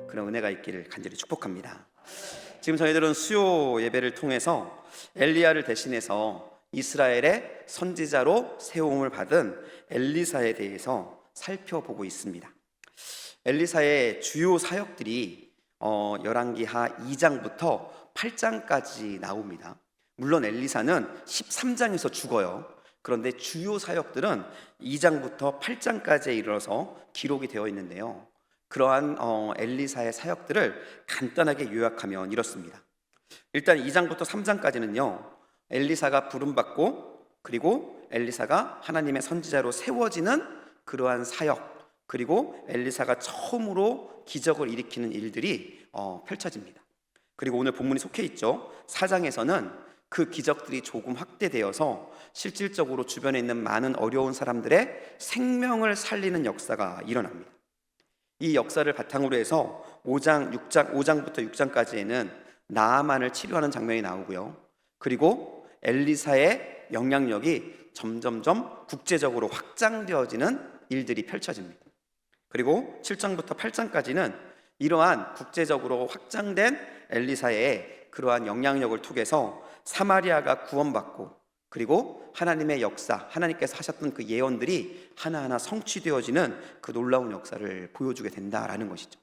그런 은혜가 있기를 간절히 축복합니다. 지금 저희들은 수요 예배를 통해서 엘리야를 대신해서 이스라엘의 선지자로 세움을 받은 엘리사에 대해서 살펴보고 있습니다. 엘리사의 주요 사역들이 열왕기하 2장부터 8장까지 나옵니다. 물론 엘리사는 13장에서 죽어요. 그런데 주요 사역들은 2장부터 8장까지에 이르러서 기록이 되어 있는데요. 그러한 엘리사의 사역들을 간단하게 요약하면 이렇습니다. 일단 2장부터 3장까지는요, 엘리사가 부름받고 그리고 엘리사가 하나님의 선지자로 세워지는 그러한 사역, 그리고 엘리사가 처음으로 기적을 일으키는 일들이 펼쳐집니다. 그리고 오늘 본문이 속해 있죠. 4장에서는 그 기적들이 조금 확대되어서 실질적으로 주변에 있는 많은 어려운 사람들의 생명을 살리는 역사가 일어납니다. 이 역사를 바탕으로 해서 5장부터 6장까지에는 나아만을 치료하는 장면이 나오고요. 그리고 엘리사의 영향력이 점점점 국제적으로 확장되어지는 일들이 펼쳐집니다. 그리고 7장부터 8장까지는 이러한 국제적으로 확장된 엘리사의 그러한 영향력을 통해서 사마리아가 구원받고, 그리고 하나님의 역사, 하나님께서 하셨던 그 예언들이 하나하나 성취되어지는 그 놀라운 역사를 보여주게 된다라는 것이죠.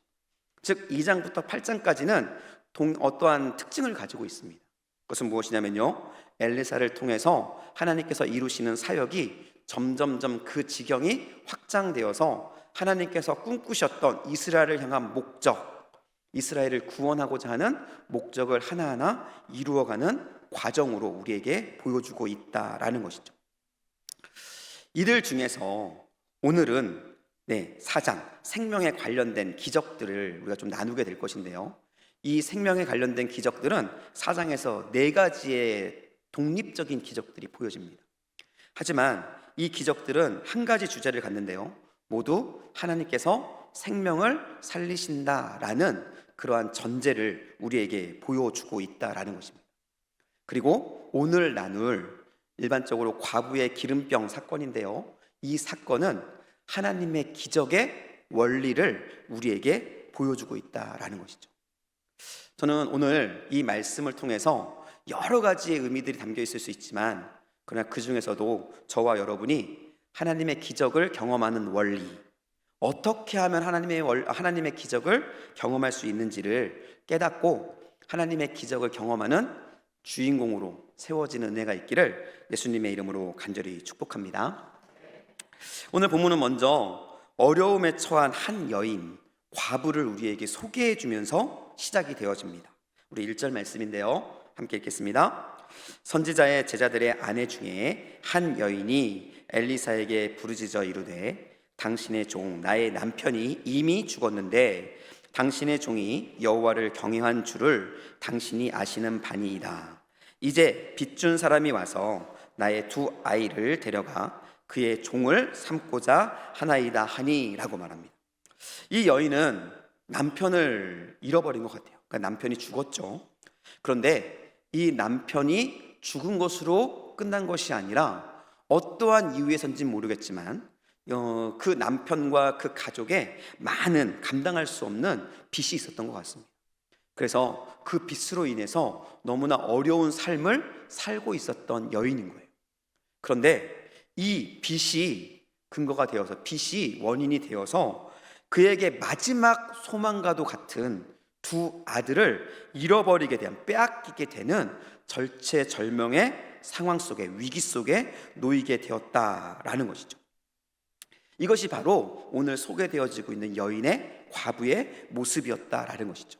즉 2장부터 8장까지는 어떠한 특징을 가지고 있습니다. 그것은 무엇이냐면요, 엘리사를 통해서 하나님께서 이루시는 사역이 점점점 그 지경이 확장되어서 하나님께서 꿈꾸셨던 이스라엘을 향한 목적, 이스라엘을 구원하고자 하는 목적을 하나하나 이루어가는 과정으로 우리에게 보여주고 있다라는 것이죠. 이들 중에서 오늘은 4장 생명에 관련된 기적들을 우리가 좀 나누게 될 것인데요, 이 생명에 관련된 기적들은 4장에서 4가지의 독립적인 기적들이 보여집니다. 하지만 이 기적들은 한 가지 주제를 갖는데요, 모두 하나님께서 생명을 살리신다라는 그러한 전제를 우리에게 보여주고 있다라는 것입니다. 그리고 오늘 나눌 일반적으로 과부의 기름병 사건인데요, 이 사건은 하나님의 기적의 원리를 우리에게 보여주고 있다라는 것이죠. 저는 오늘 이 말씀을 통해서 여러 가지의 의미들이 담겨 있을 수 있지만, 그러나 그 중에서도 저와 여러분이 하나님의 기적을 경험하는 원리, 어떻게 하면 하나님의 기적을 경험할 수 있는지를 깨닫고 하나님의 기적을 경험하는 주인공으로 세워지는 은혜가 있기를 예수님의 이름으로 간절히 축복합니다. 오늘 본문은 먼저 어려움에 처한 한 여인, 과부를 우리에게 소개해 주면서 시작이 되어집니다. 우리 1절 말씀인데요, 함께 읽겠습니다. 선지자의 제자들의 아내 중에 한 여인이 엘리사에게 부르짖어 이르되, 당신의 종 나의 남편이 이미 죽었는데 당신의 종이 여호와를 경외한 줄을 당신이 아시는 바니이다. 이제 빚준 사람이 와서 나의 2 아이를 데려가 그의 종을 삼고자 하나이다 하니 라고 말합니다. 이 여인은 남편을 잃어버린 것 같아요. 그러니까 남편이 죽었죠. 그런데 이 남편이 죽은 것으로 끝난 것이 아니라 어떠한 이유에서인지는 모르겠지만 그 남편과 그 가족에 많은 감당할 수 없는 빚이 있었던 것 같습니다. 그래서 그 빚으로 인해서 너무나 어려운 삶을 살고 있었던 여인인 거예요. 그런데 이 빚이 근거가 되어서, 빚이 원인이 되어서 그에게 마지막 소망과도 같은 2 아들을 잃어버리게 된, 빼앗기게 되는 절체절명의 상황 속에, 위기 속에 놓이게 되었다라는 것이죠. 이것이 바로 오늘 소개되어지고 있는 여인의, 과부의 모습이었다라는 것이죠.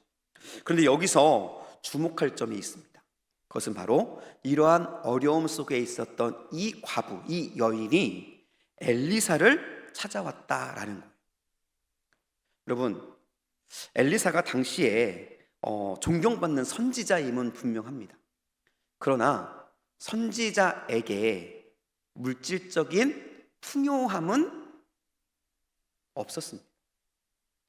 그런데 여기서 주목할 점이 있습니다. 그것은 바로 이러한 어려움 속에 있었던 이 과부, 이 여인이 엘리사를 찾아왔다라는 거예요. 여러분, 엘리사가 당시에 존경받는 선지자임은 분명합니다. 그러나 선지자에게 물질적인 풍요함은 없었습니다.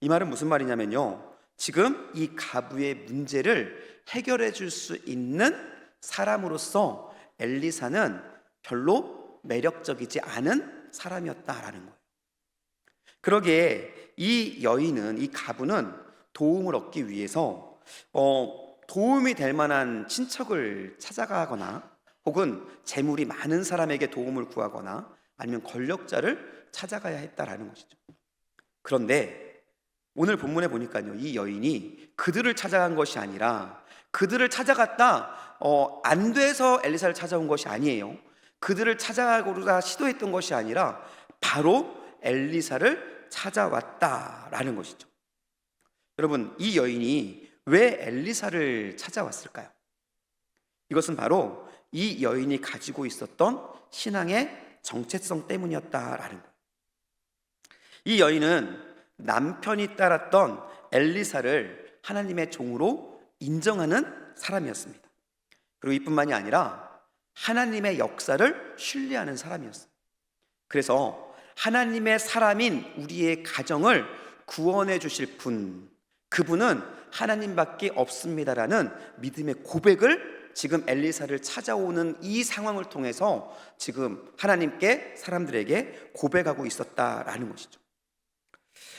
이 말은 무슨 말이냐면요, 지금 이 과부의 문제를 해결해 줄 수 있는 사람으로서 엘리사는 별로 매력적이지 않은 사람이었다라는 거예요. 그러기에 이 여인은, 이 과부는 도움을 얻기 위해서 도움이 될 만한 친척을 찾아가거나 혹은 재물이 많은 사람에게 도움을 구하거나 아니면 권력자를 찾아가야 했다라는 것이죠. 그런데 오늘 본문에 보니까요, 이 여인이 그들을 찾아간 것이 아니라 그들을 찾아갔다 안 돼서 엘리사를 찾아온 것이 아니에요. 그들을 찾아가고자 시도했던 것이 아니라 바로 엘리사를 찾아왔다라는 것이죠. 여러분, 이 여인이 왜 엘리사를 찾아왔을까요? 이것은 바로 이 여인이 가지고 있었던 신앙의 정체성 때문이었다라는 거예요. 이 여인은 남편이 따랐던 엘리사를 하나님의 종으로 인정하는 사람이었습니다. 그리고 이뿐만이 아니라 하나님의 역사를 신뢰하는 사람이었어요. 그래서 하나님의 사람인 우리의 가정을 구원해 주실 분, 그분은 하나님밖에 없습니다라는 믿음의 고백을 지금 엘리사를 찾아오는 이 상황을 통해서 지금 하나님께 사람들에게 고백하고 있었다라는 것이죠.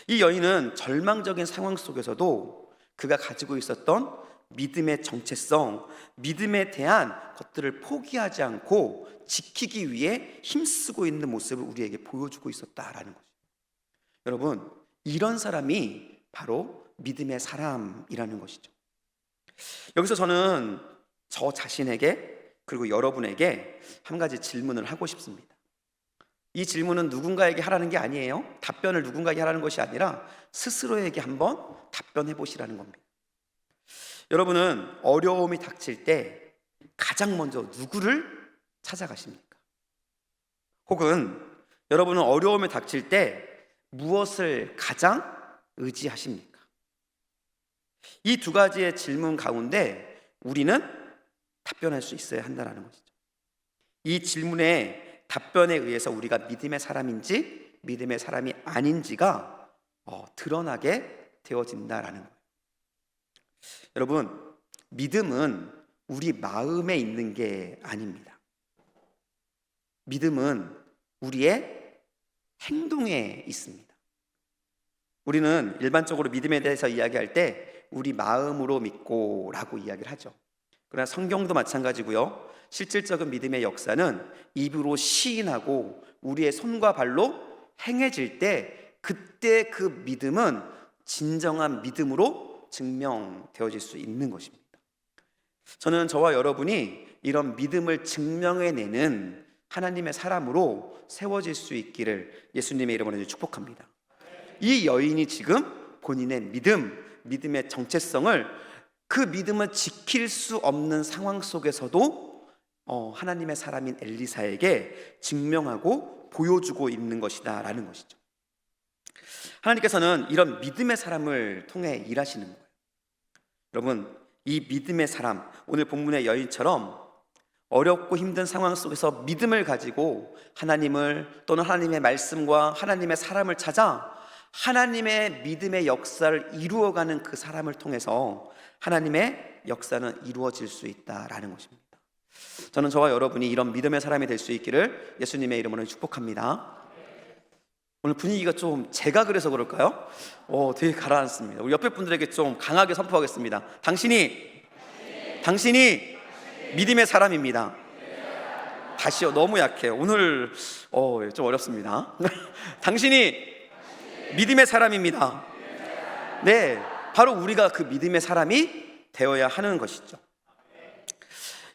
이 여인은 절망적인 상황 속에서도 그가 가지고 있었던 믿음의 정체성, 믿음에 대한 것들을 포기하지 않고 지키기 위해 힘쓰고 있는 모습을 우리에게 보여주고 있었다라는 거죠. 여러분, 이런 사람이 바로 믿음의 사람이라는 것이죠. 여기서 저는 저 자신에게 그리고 여러분에게 한 가지 질문을 하고 싶습니다. 이 질문은 누군가에게 하라는 게 아니에요. 답변을 누군가에게 하라는 것이 아니라 스스로에게 한번 답변해 보시라는 겁니다. 여러분은 어려움이 닥칠 때 가장 먼저 누구를 찾아가십니까? 혹은 여러분은 어려움이 닥칠 때 무엇을 가장 의지하십니까? 이 두 가지의 질문 가운데 우리는 답변할 수 있어야 한다는 것이죠. 이 질문의 답변에 의해서 우리가 믿음의 사람인지 믿음의 사람이 아닌지가 드러나게 되어진다라는 거예요. 여러분, 믿음은 우리 마음에 있는 게 아닙니다. 믿음은 우리의 행동에 있습니다. 우리는 일반적으로 믿음에 대해서 이야기할 때 우리 마음으로 믿고 라고 이야기를 하죠. 그러나 성경도 마찬가지고요. 실질적인 믿음의 역사는 입으로 시인하고 우리의 손과 발로 행해질 때 그때 그 믿음은 진정한 믿음으로 증명되어질 수 있는 것입니다. 저는 저와 여러분이 이런 믿음을 증명해내는 하나님의 사람으로 세워질 수 있기를 예수님의 이름으로 축복합니다. 이 여인이 지금 본인의 믿음의 정체성을 그 믿음을 지킬 수 없는 상황 속에서도 하나님의 사람인 엘리사에게 증명하고 보여주고 있는 것이다 라는 것이죠. 하나님께서는 이런 믿음의 사람을 통해 일하시는 거예요. 여러분, 이 믿음의 사람, 오늘 본문의 여인처럼 어렵고 힘든 상황 속에서 믿음을 가지고 하나님을 또는 하나님의 말씀과 하나님의 사람을 찾아 하나님의 믿음의 역사를 이루어가는 그 사람을 통해서 하나님의 역사는 이루어질 수 있다라는 것입니다. 저는 저와 여러분이 이런 믿음의 사람이 될 수 있기를 예수님의 이름으로 축복합니다. 오늘 분위기가 좀 제가 그래서 그럴까요? 되게 가라앉습니다. 우리 옆에 분들에게 좀 강하게 선포하겠습니다. 당신이 믿음의 사람입니다. 다시요, 너무 약해요. 오늘 좀 어렵습니다. 당신이 믿음의 사람입니다. 네, 바로 우리가 그 믿음의 사람이 되어야 하는 것이죠.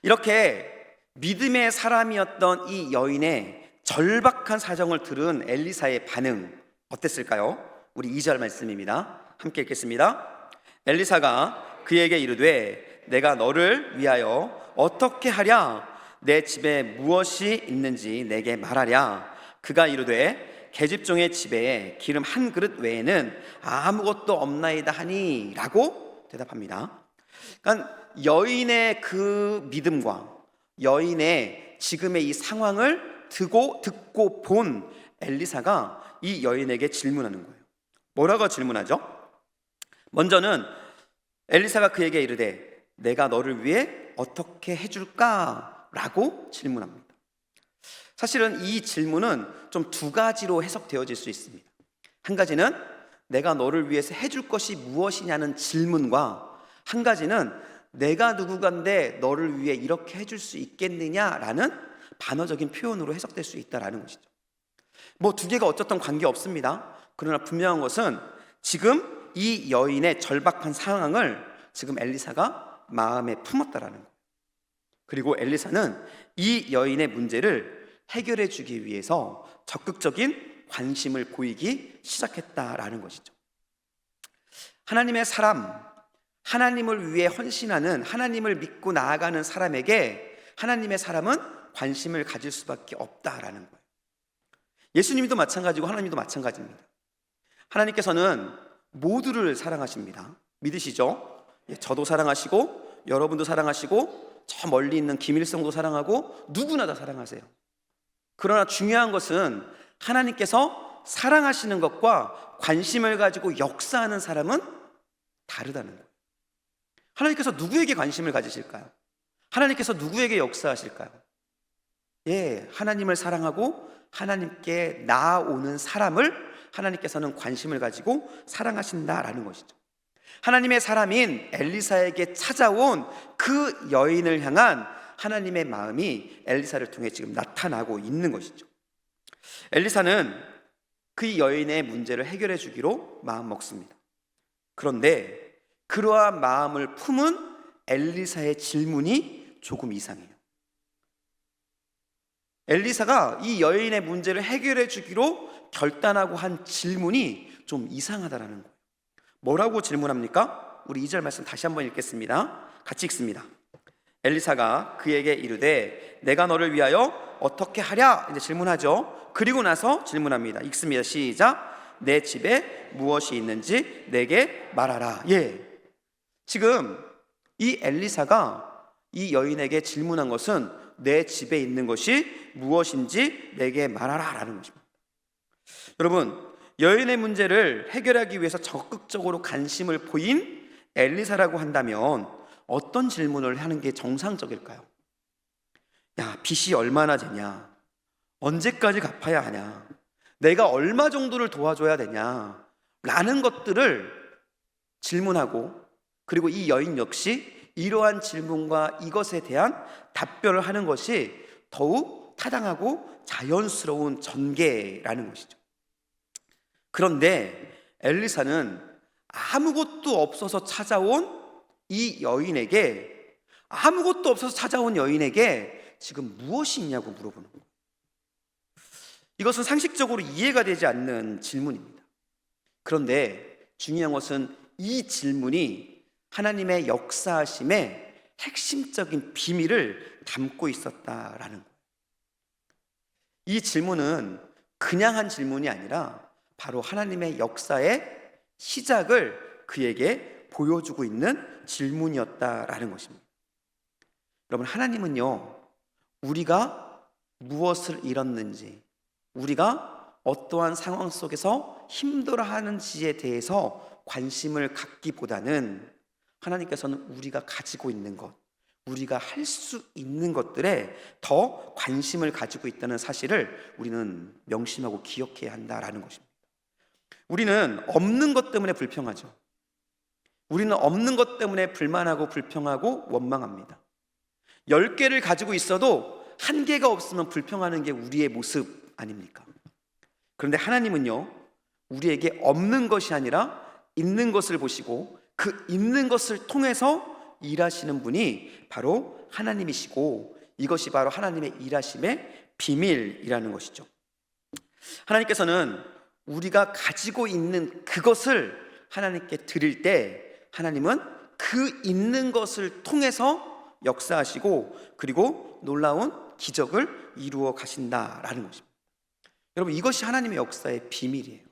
이렇게 믿음의 사람이었던 이 여인의 절박한 사정을 들은 엘리사의 반응 어땠을까요? 우리 2절 말씀입니다. 함께 읽겠습니다. 엘리사가 그에게 이르되 내가 너를 위하여 어떻게 하랴? 내 집에 무엇이 있는지 내게 말하랴. 그가 이르되 계집종의 집에 기름 한 그릇 외에는 아무것도 없나이다 하니 라고 대답합니다. 그러니까 여인의 그 믿음과 여인의 지금의 이 상황을 듣고 본 엘리사가 이 여인에게 질문하는 거예요. 뭐라고 질문하죠? 먼저는 엘리사가 그에게 이르되 내가 너를 위해 어떻게 해줄까? 라고 질문합니다. 사실은 이 질문은 좀 두 가지로 해석되어질 수 있습니다. 한 가지는 내가 너를 위해서 해줄 것이 무엇이냐는 질문과, 한 가지는 내가 누구간데 너를 위해 이렇게 해줄 수 있겠느냐라는 반어적인 표현으로 해석될 수 있다라는 것이죠. 뭐 두 개가 어쨌든 관계없습니다. 그러나 분명한 것은 지금 이 여인의 절박한 상황을 지금 엘리사가 마음에 품었다라는 거예요. 그리고 엘리사는 이 여인의 문제를 해결해 주기 위해서 적극적인 관심을 보이기 시작했다라는 것이죠. 하나님의 사람, 하나님을 위해 헌신하는, 하나님을 믿고 나아가는 사람에게 하나님의 사람은 관심을 가질 수밖에 없다라는 거예요. 예수님도 마찬가지고 하나님도 마찬가지입니다. 하나님께서는 모두를 사랑하십니다. 믿으시죠? 저도 사랑하시고 여러분도 사랑하시고 저 멀리 있는 김일성도 사랑하고 누구나 다 사랑하세요. 그러나 중요한 것은 하나님께서 사랑하시는 것과 관심을 가지고 역사하는 사람은 다르다는 거예요. 하나님께서 누구에게 관심을 가지실까요? 하나님께서 누구에게 역사하실까요? 하나님을 사랑하고 하나님께 나아오는 사람을 하나님께서는 관심을 가지고 사랑하신다라는 것이죠. 하나님의 사람인 엘리사에게 찾아온 그 여인을 향한 하나님의 마음이 엘리사를 통해 지금 나타나고 있는 것이죠. 엘리사는 그 여인의 문제를 해결해 주기로 마음먹습니다. 그런데 그러한 마음을 품은 엘리사의 질문이 조금 이상해요. 엘리사가 이 여인의 문제를 해결해 주기로 결단하고 한 질문이 좀 이상하다라는 거예요. 뭐라고 질문합니까? 우리 2절 말씀 다시 한번 읽겠습니다. 같이 읽습니다. 엘리사가 그에게 이르되 내가 너를 위하여 어떻게 하랴? 이제 질문하죠. 그리고 나서 질문합니다. 읽습니다. 시작. 내 집에 무엇이 있는지 내게 말하라. 지금 이 엘리사가 이 여인에게 질문한 것은 내 집에 있는 것이 무엇인지 내게 말하라 라는 것입니다. 여러분, 여인의 문제를 해결하기 위해서 적극적으로 관심을 보인 엘리사라고 한다면 어떤 질문을 하는 게 정상적일까요? 야, 빚이 얼마나 되냐? 언제까지 갚아야 하냐? 내가 얼마 정도를 도와줘야 되냐? 라는 것들을 질문하고, 그리고 이 여인 역시 이러한 질문과 이것에 대한 답변을 하는 것이 더욱 타당하고 자연스러운 전개라는 것이죠. 그런데 엘리사는 아무것도 없어서 찾아온 이 여인에게, 아무것도 없어서 찾아온 여인에게 지금 무엇이 있냐고 물어보는 거예요. 이것은 상식적으로 이해가 되지 않는 질문입니다. 그런데 중요한 것은 이 질문이 하나님의 역사하심의 핵심적인 비밀을 담고 있었다라는 거예요. 이 질문은 그냥 한 질문이 아니라 바로 하나님의 역사의 시작을 그에게 보여주고 있는 질문이었다라는 것입니다. 여러분, 하나님은요, 우리가 무엇을 잃었는지, 우리가 어떠한 상황 속에서 힘들어하는지에 대해서 관심을 갖기보다는 하나님께서는 우리가 가지고 있는 것, 우리가 할 수 있는 것들에 더 관심을 가지고 있다는 사실을 우리는 명심하고 기억해야 한다라는 것입니다. 우리는 없는 것 때문에 불평하죠. 우리는 없는 것 때문에 불만하고 불평하고 원망합니다. 10개를 가지고 있어도 1개가 없으면 불평하는 게 우리의 모습 아닙니까? 그런데 하나님은요, 우리에게 없는 것이 아니라 있는 것을 보시고 그 있는 것을 통해서 일하시는 분이 바로 하나님이시고, 이것이 바로 하나님의 일하심의 비밀이라는 것이죠. 하나님께서는 우리가 가지고 있는 그것을 하나님께 드릴 때 하나님은 그 있는 것을 통해서 역사하시고, 그리고 놀라운 기적을 이루어 가신다라는 것입니다. 여러분, 이것이 하나님의 역사의 비밀이에요.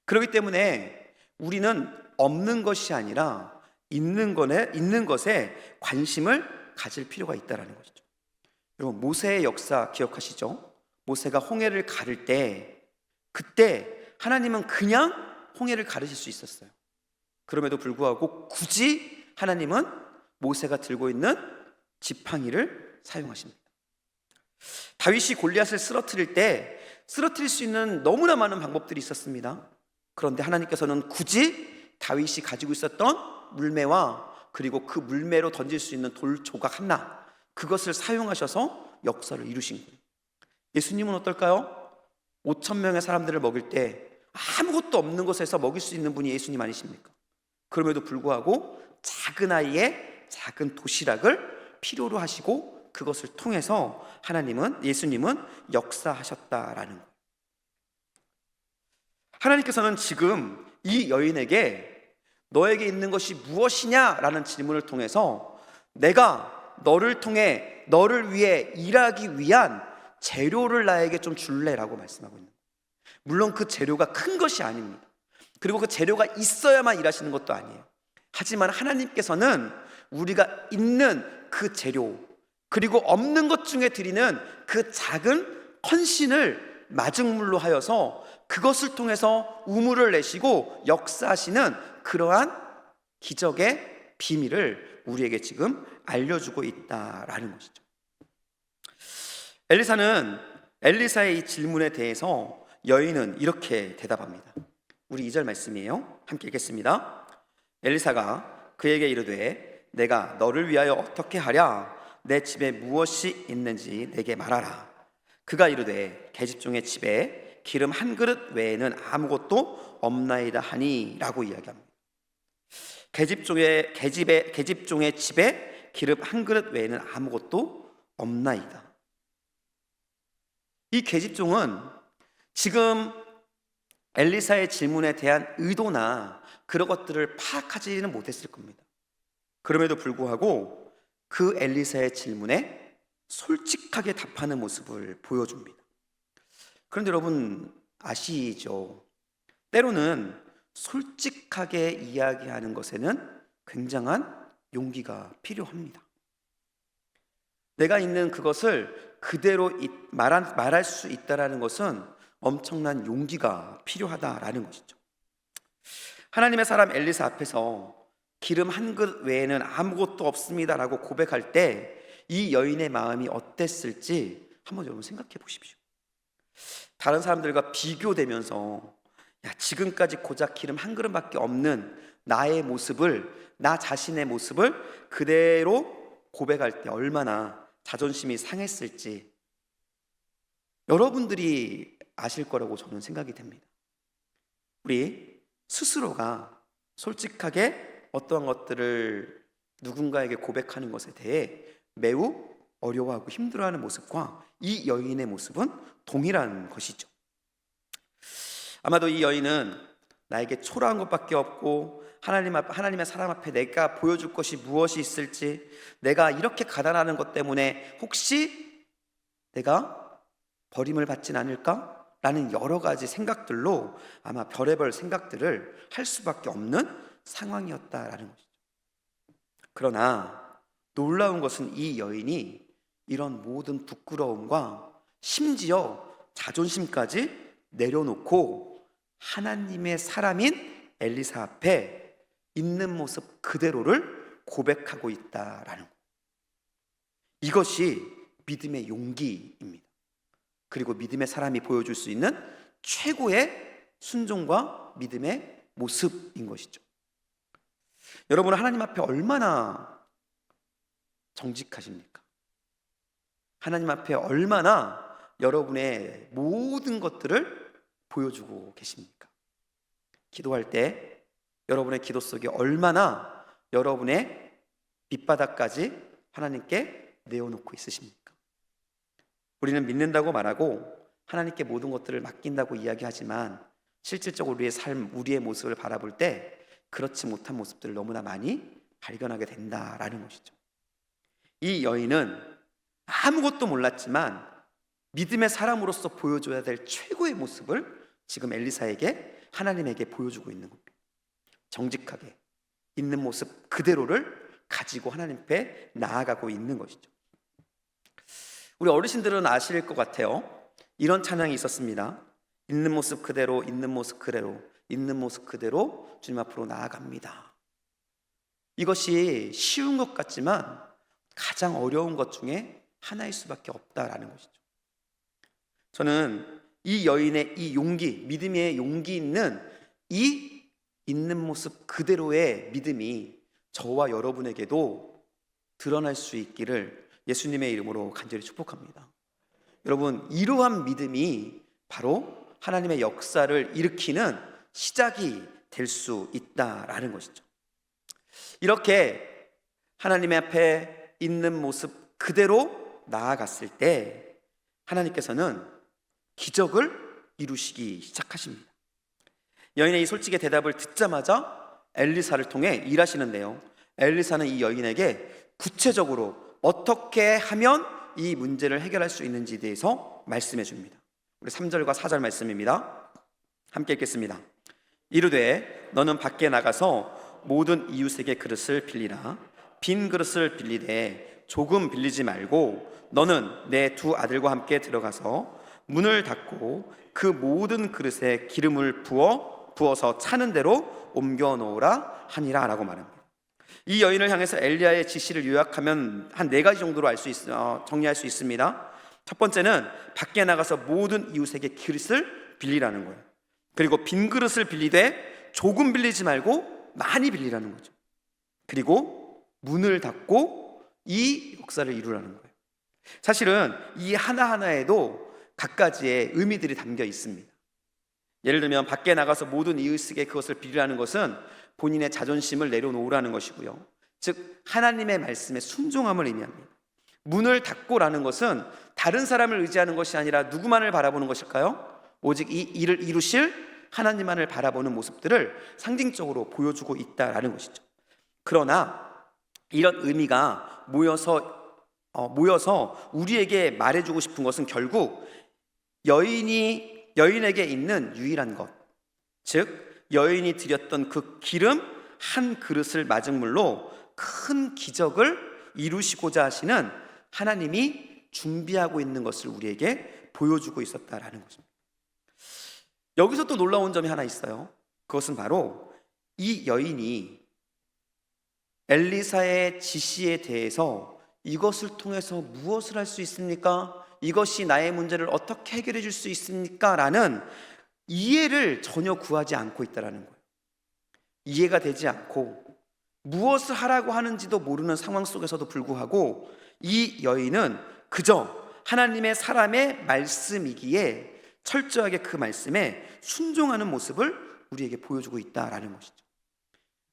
그렇기 때문에 우리는 없는 것이 아니라 있는 것에 관심을 가질 필요가 있다는 것이죠. 여러분, 모세의 역사 기억하시죠? 모세가 홍해를 가를 때, 그때 하나님은 그냥 홍해를 가르실 수 있었어요. 그럼에도 불구하고 굳이 하나님은 모세가 들고 있는 지팡이를 사용하십니다. 다윗이 골리앗을 쓰러뜨릴 때 쓰러뜨릴 수 있는 너무나 많은 방법들이 있었습니다. 그런데 하나님께서는 굳이 다윗이 가지고 있었던 물매와 그리고 그 물매로 던질 수 있는 돌 조각 하나, 그것을 사용하셔서 역사를 이루신 거예요. 예수님은 어떨까요? 5천 명의 사람들을 먹일 때 아무것도 없는 곳에서 먹일 수 있는 분이 예수님 아니십니까? 그럼에도 불구하고 작은 아이의 작은 도시락을 필요로 하시고 그것을 통해서 예수님은 역사하셨다라는 거예요. 하나님께서는 지금 이 여인에게 너에게 있는 것이 무엇이냐라는 질문을 통해서 내가 너를 통해 너를 위해 일하기 위한 재료를 나에게 좀 줄래라고 말씀하고 있는 거예요. 물론 그 재료가 큰 것이 아닙니다. 그리고 그 재료가 있어야만 일하시는 것도 아니에요. 하지만 하나님께서는 우리가 있는 그 재료 그리고 없는 것 중에 드리는 그 작은 헌신을 마중물로 하여서 그것을 통해서 우물을 내시고 역사하시는 그러한 기적의 비밀을 우리에게 지금 알려주고 있다라는 것이죠. 엘리사의 이 질문에 대해서 여인은 이렇게 대답합니다. 우리 2절 말씀이에요. 함께 읽겠습니다. 엘리사가 그에게 이르되 내가 너를 위하여 어떻게 하랴? 내 집에 무엇이 있는지 내게 말하라. 그가 이르되 계집종의 집에 기름 한 그릇 외에는 아무것도 없나이다 하니 라고 이야기합니다. 계집종의 집에 기름 한 그릇 외에는 아무것도 없나이다. 이 계집종은 지금 엘리사의 질문에 대한 의도나 그런 것들을 파악하지는 못했을 겁니다. 그럼에도 불구하고 그 엘리사의 질문에 솔직하게 답하는 모습을 보여줍니다. 그런데 여러분 아시죠? 때로는 솔직하게 이야기하는 것에는 굉장한 용기가 필요합니다. 내가 있는 그것을 그대로 말할 수 있다는 것은 엄청난 용기가 필요하다라는 것이죠. 하나님의 사람 엘리사 앞에서 기름 한 그릇 외에는 아무것도 없습니다라고 고백할 때 이 여인의 마음이 어땠을지 한번 여러분 생각해 보십시오. 다른 사람들과 비교되면서 지금까지 고작 기름 한 그릇밖에 없는 나 자신의 모습을 그대로 고백할 때 얼마나 자존심이 상했을지 여러분들이 아실 거라고 저는 생각이 됩니다. 우리 스스로가 솔직하게 어떠한 것들을 누군가에게 고백하는 것에 대해 매우 어려워하고 힘들어하는 모습과 이 여인의 모습은 동일한 것이죠. 아마도 이 여인은 나에게 초라한 것밖에 없고 하나님의 사람 앞에 내가 보여줄 것이 무엇이 있을지, 내가 이렇게 가난하는 것 때문에 혹시 내가 버림을 받진 않을까? 라는 여러 가지 생각들로 아마 별의별 생각들을 할 수밖에 없는 상황이었다라는 것이죠. 그러나 놀라운 것은 이 여인이 이런 모든 부끄러움과 심지어 자존심까지 내려놓고 하나님의 사람인 엘리사 앞에 있는 모습 그대로를 고백하고 있다라는 것. 이것이 믿음의 용기입니다. 그리고 믿음의 사람이 보여줄 수 있는 최고의 순종과 믿음의 모습인 것이죠. 여러분은 하나님 앞에 얼마나 정직하십니까? 하나님 앞에 얼마나 여러분의 모든 것들을 보여주고 계십니까? 기도할 때 여러분의 기도 속에 얼마나 여러분의 밑바닥까지 하나님께 내어놓고 있으십니까? 우리는 믿는다고 말하고 하나님께 모든 것들을 맡긴다고 이야기하지만 실질적으로 우리의 삶, 우리의 모습을 바라볼 때 그렇지 못한 모습들을 너무나 많이 발견하게 된다라는 것이죠. 이 여인은 아무것도 몰랐지만 믿음의 사람으로서 보여줘야 될 최고의 모습을 지금 엘리사에게 하나님에게 보여주고 있는 겁니다. 정직하게 있는 모습 그대로를 가지고 하나님 앞에 나아가고 있는 것이죠. 우리 어르신들은 아실 것 같아요. 이런 찬양이 있었습니다. 있는 모습 그대로, 있는 모습 그대로, 있는 모습 그대로 주님 앞으로 나아갑니다. 이것이 쉬운 것 같지만 가장 어려운 것 중에 하나일 수밖에 없다라는 것이죠. 저는 이 여인의 이 용기, 믿음의 용기 있는 이 있는 모습 그대로의 믿음이 저와 여러분에게도 드러날 수 있기를 예수님의 이름으로 간절히 축복합니다. 여러분, 이러한 믿음이 바로 하나님의 역사를 일으키는 시작이 될 수 있다라는 것이죠. 이렇게 하나님 앞에 있는 모습 그대로 나아갔을 때 하나님께서는 기적을 이루시기 시작하십니다. 여인의 이 솔직의 대답을 듣자마자 엘리사를 통해 일하시는데요, 엘리사는 이 여인에게 구체적으로 어떻게 하면 이 문제를 해결할 수 있는지에 대해서 말씀해 줍니다. 우리 3절과 4절 말씀입니다. 함께 읽겠습니다. 이르되 너는 밖에 나가서 모든 이웃에게 그릇을 빌리라. 빈 그릇을 빌리되 조금 빌리지 말고 너는 내 두 아들과 함께 들어가서 문을 닫고 그 모든 그릇에 기름을 부어서 차는 대로 옮겨 놓으라 하니라 라고 말합니다. 이 여인을 향해서 엘리야의 지시를 요약하면 한 4가지 정도로 정리할 수 있습니다. 첫 번째는 밖에 나가서 모든 이웃에게 그릇을 빌리라는 거예요. 그리고 빈 그릇을 빌리되 조금 빌리지 말고 많이 빌리라는 거죠. 그리고 문을 닫고 이 역사를 이루라는 거예요. 사실은 이 하나하나에도 각가지의 의미들이 담겨 있습니다. 예를 들면 밖에 나가서 모든 이웃에게 그것을 빌리라는 것은 본인의 자존심을 내려놓으라는 것이고요, 즉 하나님의 말씀에 순종함을 의미합니다. 문을 닫고라는 것은 다른 사람을 의지하는 것이 아니라 누구만을 바라보는 것일까요? 오직 이 일을 이루실 하나님만을 바라보는 모습들을 상징적으로 보여주고 있다라는 것이죠. 그러나 이런 의미가 모여서 우리에게 말해주고 싶은 것은 결국 여인에게 있는 유일한 것, 즉 여인이 드렸던 그 기름 한 그릇을 마중물로 큰 기적을 이루시고자 하시는 하나님이 준비하고 있는 것을 우리에게 보여주고 있었다라는 것입니다. 여기서 또 놀라운 점이 하나 있어요. 그것은 바로 이 여인이 엘리사의 지시에 대해서 이것을 통해서 무엇을 할 수 있습니까? 이것이 나의 문제를 어떻게 해결해 줄 수 있습니까? 라는 이해를 전혀 구하지 않고 있다는 거예요. 이해가 되지 않고 무엇을 하라고 하는지도 모르는 상황 속에서도 불구하고 이 여인은 그저 하나님의 사람의 말씀이기에 철저하게 그 말씀에 순종하는 모습을 우리에게 보여주고 있다라는 것이죠.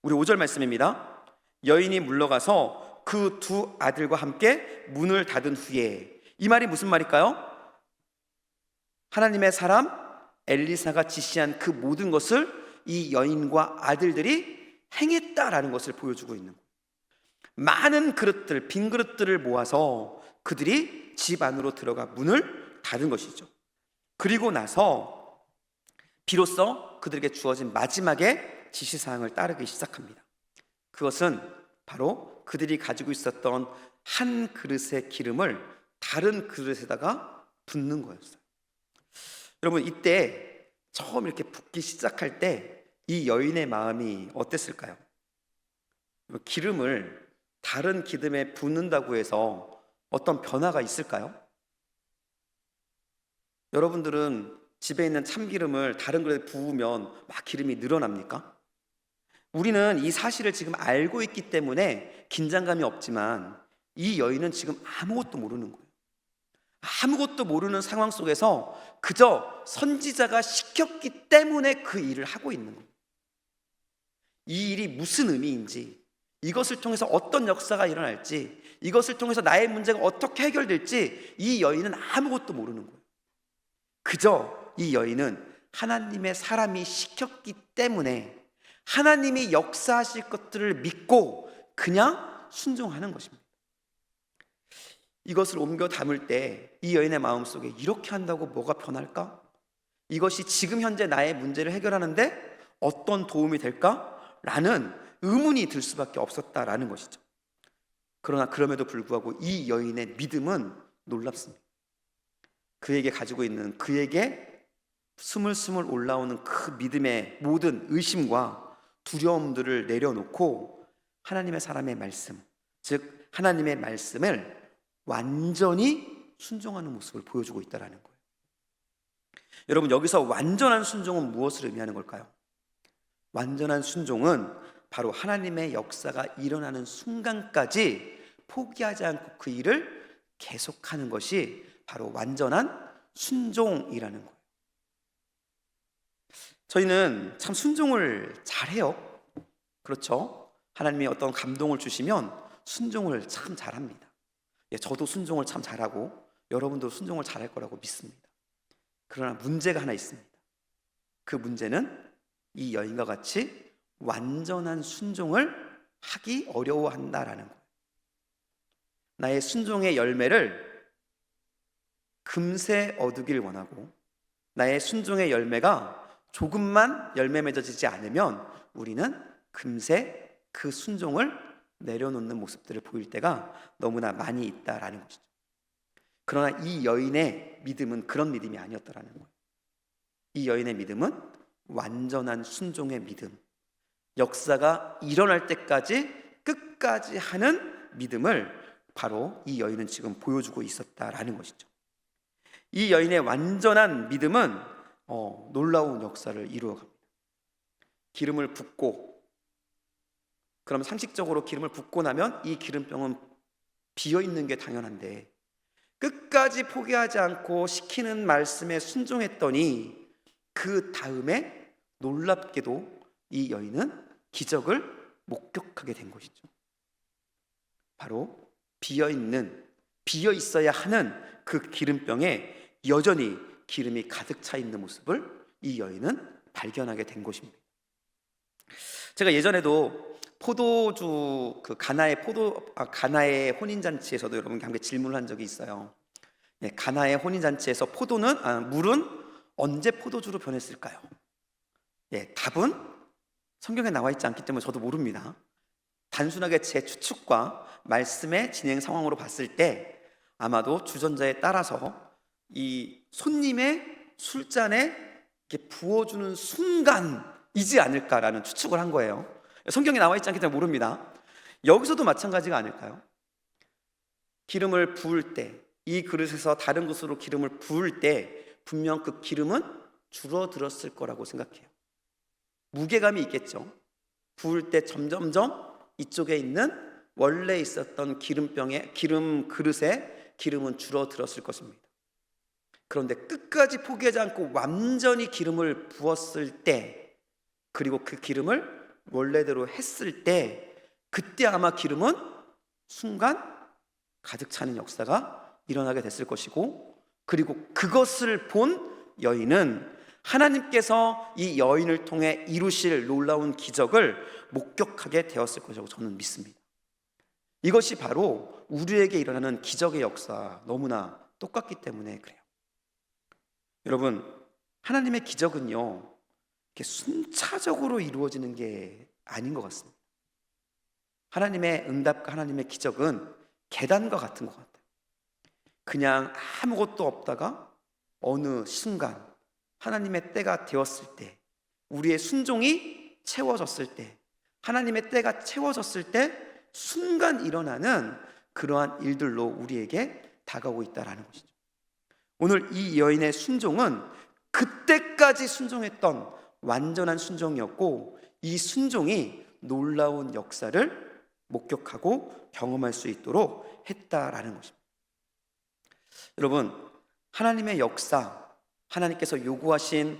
우리 5절 말씀입니다. 여인이 물러가서 그 두 아들과 함께 문을 닫은 후에, 이 말이 무슨 말일까요? 하나님의 사람 엘리사가 지시한 그 모든 것을 이 여인과 아들들이 행했다라는 것을 보여주고 있는 거예요. 많은 그릇들, 빈 그릇들을 모아서 그들이 집 안으로 들어가 문을 닫은 것이죠. 그리고 나서 비로소 그들에게 주어진 마지막의 지시사항을 따르기 시작합니다. 그것은 바로 그들이 가지고 있었던 한 그릇의 기름을 다른 그릇에다가 붓는 거였어요. 여러분, 이때 처음 이렇게 붓기 시작할 때 이 여인의 마음이 어땠을까요? 기름을 다른 기름에 붓는다고 해서 어떤 변화가 있을까요? 여러분들은 집에 있는 참기름을 다른 그릇에 부으면 막 기름이 늘어납니까? 우리는 이 사실을 지금 알고 있기 때문에 긴장감이 없지만 이 여인은 지금 아무것도 모르는 거예요. 아무것도 모르는 상황 속에서 그저 선지자가 시켰기 때문에 그 일을 하고 있는 거예요. 이 일이 무슨 의미인지, 이것을 통해서 어떤 역사가 일어날지, 이것을 통해서 나의 문제가 어떻게 해결될지 이 여인은 아무것도 모르는 거예요. 그저 이 여인은 하나님의 사람이 시켰기 때문에 하나님이 역사하실 것들을 믿고 그냥 순종하는 것입니다. 이것을 옮겨 담을 때 이 여인의 마음속에 이렇게 한다고 뭐가 변할까? 이것이 지금 현재 나의 문제를 해결하는데 어떤 도움이 될까? 라는 의문이 들 수밖에 없었다라는 것이죠. 그러나 그럼에도 불구하고 이 여인의 믿음은 놀랍습니다. 그에게 가지고 있는, 그에게 스물스물 올라오는 그 믿음의 모든 의심과 두려움들을 내려놓고 하나님의 사람의 말씀, 즉 하나님의 말씀을 완전히 순종하는 모습을 보여주고 있다는 거예요. 여러분, 여기서 완전한 순종은 무엇을 의미하는 걸까요? 완전한 순종은 바로 하나님의 역사가 일어나는 순간까지 포기하지 않고 그 일을 계속하는 것이 바로 완전한 순종이라는 거예요. 저희는 참 순종을 잘해요. 그렇죠? 하나님이 어떤 감동을 주시면 순종을 참 잘합니다. 저도 순종을 참 잘하고 여러분도 순종을 잘할 거라고 믿습니다. 그러나 문제가 하나 있습니다. 그 문제는 이 여인과 같이 완전한 순종을 하기 어려워한다라는 거예요. 나의 순종의 열매를 금세 얻으길 원하고 나의 순종의 열매가 조금만 열매 맺어지지 않으면 우리는 금세 그 순종을 내려놓는 모습들을 보일 때가 너무나 많이 있다라는 것이죠. 그러나 이 여인의 믿음은 그런 믿음이 아니었다라는 거예요. 이 여인의 믿음은 완전한 순종의 믿음, 역사가 일어날 때까지 끝까지 하는 믿음을 바로 이 여인은 지금 보여주고 있었다라는 것이죠. 이 여인의 완전한 믿음은 놀라운 역사를 이루어갑니다. 기름을 붓고, 그럼 상식적으로 기름을 붓고 나면 이 기름병은 비어있는 게 당연한데 끝까지 포기하지 않고 시키는 말씀에 순종했더니 그 다음에 놀랍게도 이 여인은 기적을 목격하게 된 것이죠. 바로 비어 있어야 하는 그 기름병에 여전히 기름이 가득 차 있는 모습을 이 여인은 발견하게 된 것입니다. 제가 예전에도 포도주 가나의 혼인잔치에서도 여러분께 함께 질문을 한 적이 있어요. 가나의 혼인잔치에서 물은 언제 포도주로 변했을까요? 답은 성경에 나와 있지 않기 때문에 저도 모릅니다. 단순하게 제 추측과 말씀의 진행 상황으로 봤을 때 아마도 주전자에 따라서 이 손님의 술잔에 이렇게 부어주는 순간이지 않을까라는 추측을 한 거예요. 성경에 나와 있지 않기 때문에 모릅니다. 여기서도 마찬가지가 아닐까요? 기름을 부을 때, 이 그릇에서 다른 그릇으로 기름을 부을 때 분명 그 기름은 줄어들었을 거라고 생각해요. 무게감이 있겠죠. 부을 때 점점점 이쪽에 있는 원래 있었던 기름 그릇에 기름은 줄어들었을 것입니다. 그런데 끝까지 포기하지 않고 완전히 기름을 부었을 때, 그리고 그 기름을 원래대로 했을 때, 그때 아마 기름은 순간 가득 차는 역사가 일어나게 됐을 것이고, 그리고 그것을 본 여인은 하나님께서 이 여인을 통해 이루실 놀라운 기적을 목격하게 되었을 것이라고 저는 믿습니다. 이것이 바로 우리에게 일어나는 기적의 역사 너무나 똑같기 때문에 그래요. 여러분, 하나님의 기적은요 이렇게 순차적으로 이루어지는 게 아닌 것 같습니다. 하나님의 응답과 하나님의 기적은 계단과 같은 것 같아요. 그냥 아무것도 없다가 어느 순간 하나님의 때가 되었을 때, 우리의 순종이 채워졌을 때, 하나님의 때가 채워졌을 때 순간 일어나는 그러한 일들로 우리에게 다가오고 있다는 것이죠. 오늘 이 여인의 순종은 그때까지 순종했던 완전한 순종이었고, 이 순종이 놀라운 역사를 목격하고 경험할 수 있도록 했다라는 것입니다. 여러분, 하나님의 역사, 하나님께서 요구하신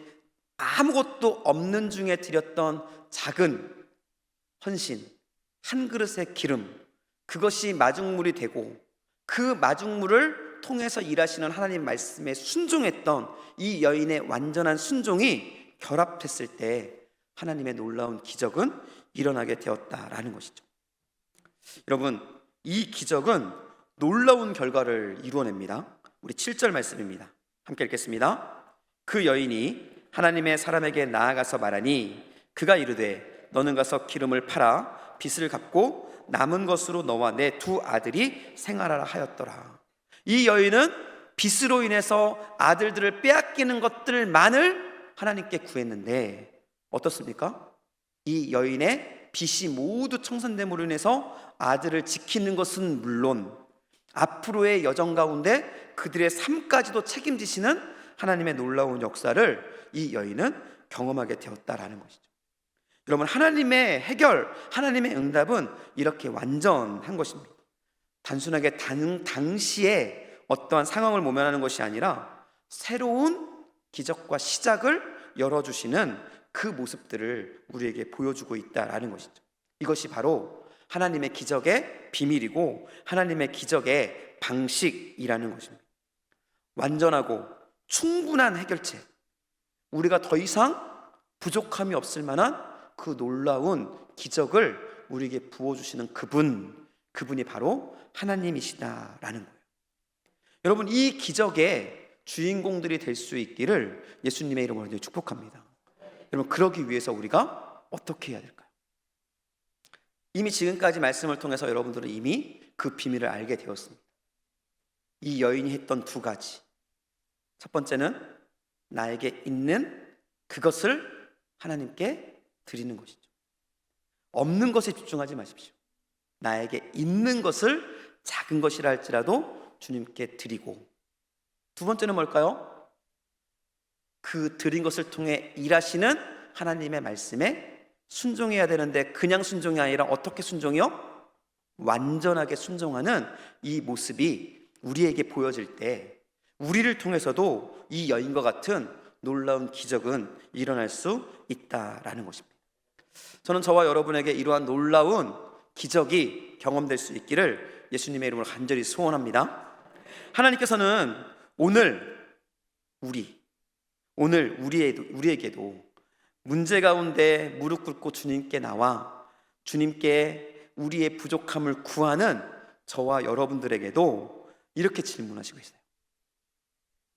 아무것도 없는 중에 드렸던 작은 헌신, 한 그릇의 기름, 그것이 마중물이 되고 그 마중물을 통해서 일하시는 하나님 말씀에 순종했던 이 여인의 완전한 순종이 결합했을 때 하나님의 놀라운 기적은 일어나게 되었다라는 것이죠. 여러분, 이 기적은 놀라운 결과를 이루어냅니다. 우리 7절 말씀입니다. 함께 읽겠습니다. 그 여인이 하나님의 사람에게 나아가서 말하니 그가 이르되 너는 가서 기름을 팔아 빚을 갚고 남은 것으로 너와 내 두 아들이 생활하라 하였더라. 이 여인은 빚으로 인해서 아들들을 빼앗기는 것들만을 하나님께 구했는데 어떻습니까? 이 여인의 빚이 모두 청산됨으로 인해서 아들을 지키는 것은 물론 앞으로의 여정 가운데 그들의 삶까지도 책임지시는 하나님의 놀라운 역사를 이 여인은 경험하게 되었다라는 것이죠. 여러분, 하나님의 해결, 하나님의 응답은 이렇게 완전한 것입니다. 단순하게 당시에 어떠한 상황을 모면하는 것이 아니라 새로운 기적과 시작을 열어주시는 그 모습들을 우리에게 보여주고 있다라는 것이죠. 이것이 바로 하나님의 기적의 비밀이고 하나님의 기적의 방식이라는 것입니다. 완전하고 충분한 해결책, 우리가 더 이상 부족함이 없을 만한 그 놀라운 기적을 우리에게 부어주시는 그분이 바로 하나님이시다라는 거예요. 여러분, 이 기적의 주인공들이 될 수 있기를 예수님의 이름으로 축복합니다. 여러분, 그러기 위해서 우리가 어떻게 해야 될까요? 이미 지금까지 말씀을 통해서 여러분들은 이미 그 비밀을 알게 되었습니다. 이 여인이 했던 두 가지. 첫 번째는 나에게 있는 그것을 하나님께 드리는 것이죠. 없는 것에 집중하지 마십시오. 나에게 있는 것을 작은 것이라 할지라도 주님께 드리고, 두 번째는 뭘까요? 그 드린 것을 통해 일하시는 하나님의 말씀에 순종해야 되는데, 그냥 순종이 아니라 어떻게 순종이요? 완전하게 순종하는 이 모습이 우리에게 보여질 때 우리를 통해서도 이 여인과 같은 놀라운 기적은 일어날 수 있다라는 것입니다. 저는 저와 여러분에게 이러한 놀라운 기적이 경험될 수 있기를 예수님의 이름으로 간절히 소원합니다. 하나님께서는 오늘 우리에게도 문제 가운데 무릎 꿇고 주님께 나와 주님께 우리의 부족함을 구하는 저와 여러분들에게도 이렇게 질문하시고 있어요.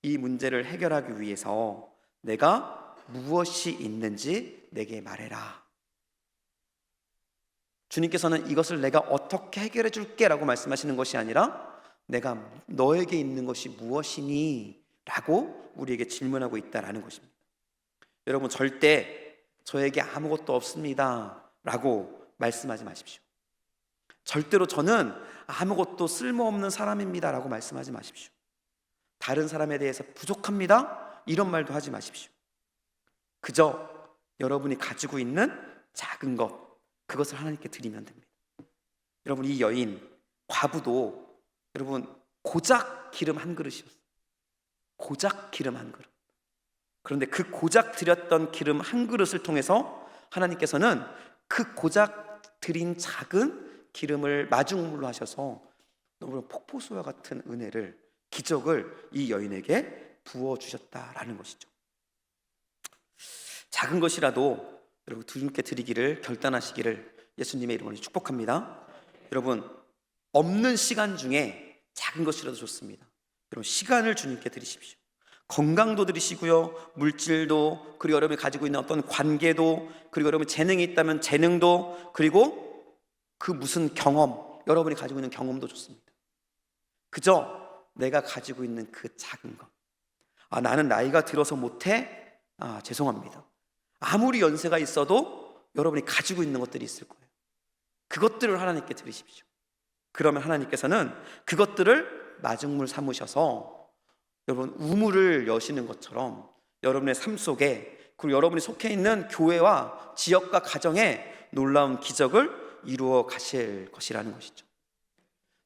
이 문제를 해결하기 위해서 내가 무엇이 있는지 내게 말해라. 주님께서는 이것을 내가 어떻게 해결해 줄게 라고 말씀하시는 것이 아니라 내가 너에게 있는 것이 무엇이니? 라고 우리에게 질문하고 있다는 것입니다. 여러분, 절대 저에게 아무것도 없습니다 라고 말씀하지 마십시오. 절대로 저는 아무것도 쓸모없는 사람입니다 라고 말씀하지 마십시오. 다른 사람에 대해서 부족합니다 이런 말도 하지 마십시오. 그저 여러분이 가지고 있는 작은 것, 그것을 하나님께 드리면 됩니다. 여러분, 이 여인 과부도 여러분 고작 기름 한 그릇이었어요. 고작 기름 한 그릇. 그런데 그 고작 드렸던 기름 한 그릇을 통해서 하나님께서는 그 고작 드린 작은 기름을 마중물로 하셔서 너무 폭포수와 같은 은혜를, 기적을 이 여인에게 부어주셨다라는 것이죠. 작은 것이라도 여러분 주님께 드리기를 결단하시기를 예수님의 이름으로 축복합니다. 여러분, 없는 시간 중에 작은 것이라도 좋습니다. 여러분, 시간을 주님께 드리십시오. 건강도 드리시고요, 물질도, 그리고 여러분이 가지고 있는 어떤 관계도, 그리고 여러분이 재능이 있다면 재능도, 그리고 그 무슨 경험, 여러분이 가지고 있는 경험도 좋습니다. 그저 내가 가지고 있는 그 작은 것. 나는 나이가 들어서 못해? 죄송합니다. 아무리 연세가 있어도 여러분이 가지고 있는 것들이 있을 거예요. 그것들을 하나님께 드리십시오. 그러면 하나님께서는 그것들을 마중물 삼으셔서 여러분 우물을 여시는 것처럼 여러분의 삶 속에, 그리고 여러분이 속해 있는 교회와 지역과 가정에 놀라운 기적을 이루어 가실 것이라는 것이죠.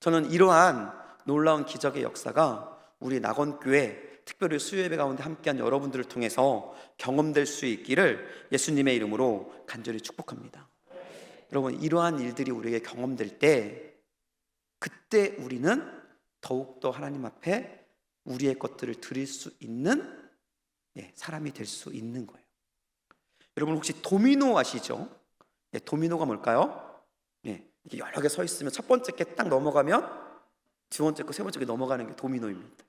저는 이러한 놀라운 기적의 역사가 우리 낙원교회, 특별히 수요예배 가운데 함께한 여러분들을 통해서 경험될 수 있기를 예수님의 이름으로 간절히 축복합니다. 여러분, 이러한 일들이 우리에게 경험될 때, 그때 우리는 더욱더 하나님 앞에 우리의 것들을 드릴 수 있는 사람이 될 수 있는 거예요. 여러분, 혹시 도미노 아시죠? 도미노가 뭘까요? 이게 여러 개 서 있으면 첫 번째 게 딱 넘어가면 두 번째 거, 세 번째 게 넘어가는 게 도미노입니다.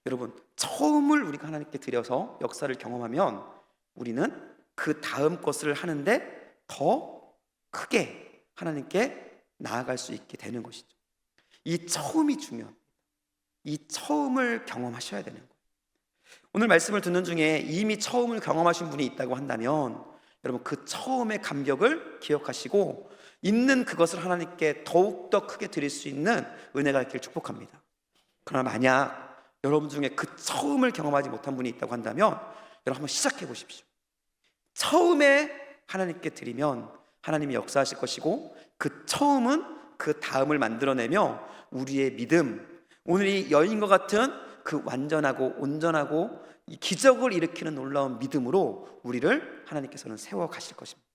여러분, 처음을 우리가 하나님께 드려서 역사를 경험하면 우리는 그 다음 것을 하는데 더 크게 하나님께 나아갈 수 있게 되는 것이죠. 이 처음이 중요합니다. 이 처음을 경험하셔야 되는 거예요. 오늘 말씀을 듣는 중에 이미 처음을 경험하신 분이 있다고 한다면 여러분, 그 처음의 감격을 기억하시고 있는 그것을 하나님께 더욱더 크게 드릴 수 있는 은혜가 있기를 축복합니다. 그러나 만약 여러분 중에 그 처음을 경험하지 못한 분이 있다고 한다면 여러분 한번 시작해 보십시오. 처음에 하나님께 드리면 하나님이 역사하실 것이고, 그 처음은 그 다음을 만들어내며 우리의 믿음, 오늘 이 여인과 같은 그 완전하고 온전하고 이 기적을 일으키는 놀라운 믿음으로 우리를 하나님께서는 세워 가실 것입니다.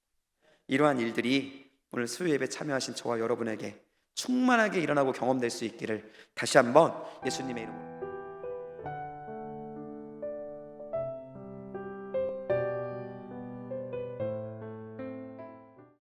이러한 일들이 오늘 수요 예배 참여하신 저와 여러분에게 충만하게 일어나고 경험될 수 있기를 다시 한번 예수님의 이름으로